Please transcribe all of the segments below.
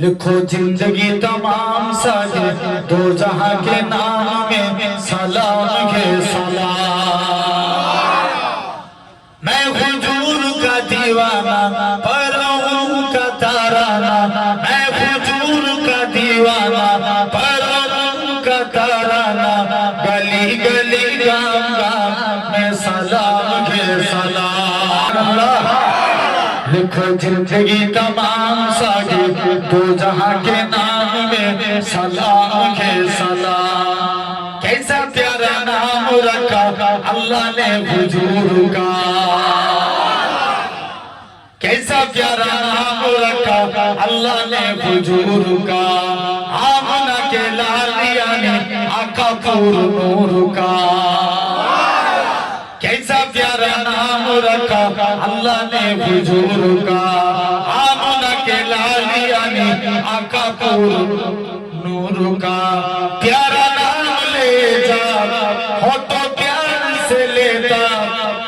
लिखो जिंदगी तमाम साजे दो जहां के नाम में सलाम है सलाम। मैं हुजूर का दीवाना परों का ताराना, मैं हुजूर का दीवाना परों का ताराना, गली गली गांव गांव में सलाम है सलाम। लिखो जिंदगी तमाम सागे दो जहां के नाम में सलाम है सलाम। कैसा प्यारा नाम रखा अल्लाह ने हुजूर का, कैसा प्यारा नाम रखा अल्लाह ने हुजूर का। आमना के लालिया ने आका पूर नूर का, कैसा प्यारा नाम रखा अल्लाह ने हुजूर का। आमना के लालिया ने आका पूर नूर का। प्यारा नाम ले जा हो तो प्यार से लेता,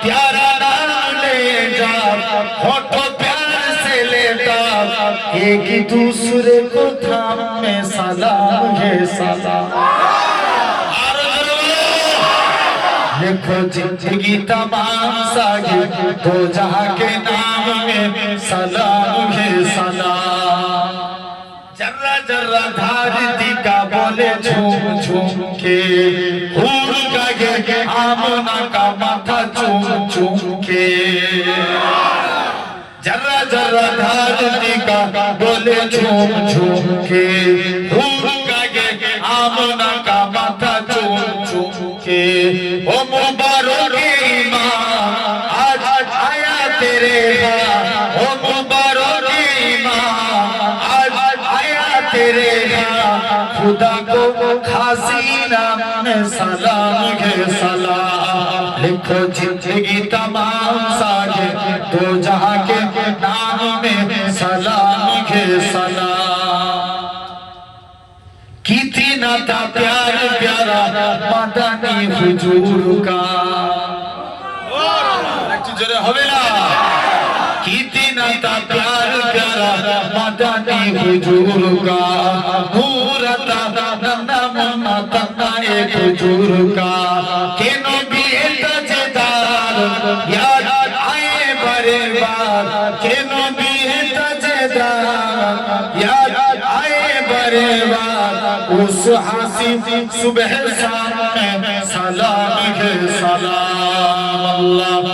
प्यारा नाम ले जा हो तो प्यार से लेता। एक दूसरे को थाम में सलाम है सलाम। लिखो जिंदगी तमाम सागे दो जहां के नाम में सलाम है सलाम। जर्रा जर्रा धरती का बोले झूम झूम के, हूर का गे आमना का माथा चूम चूम के। जर्रा जर्रा धरती का बोले झूम झूम के, हूर का गे आमना का माथा चूम चूम के। ओ मुबारक ईमान आज आया तेरे यहाँ, ओ मुबारक ईमान आज आया तेरे यहाँ। खुदा को खासीना में सलाम है सलाम। लिखो जिंदगी तमाम सागे दो जहां के नाम में सलाम है सलाम। कितना था प्यार प्यारा मदनी हुजूर का, जरे হবে না। कितना था प्यार प्यारा मदनी हुजूर का। नूर था नन्ना मुन्ना तन्ना एक हुजूर का। के नबी तजदार याद आए बरे बार, के नबी तजदार याद आए बरे बार। उस हासिब सुबह शाम में सलाम है सलाम। अल्लाह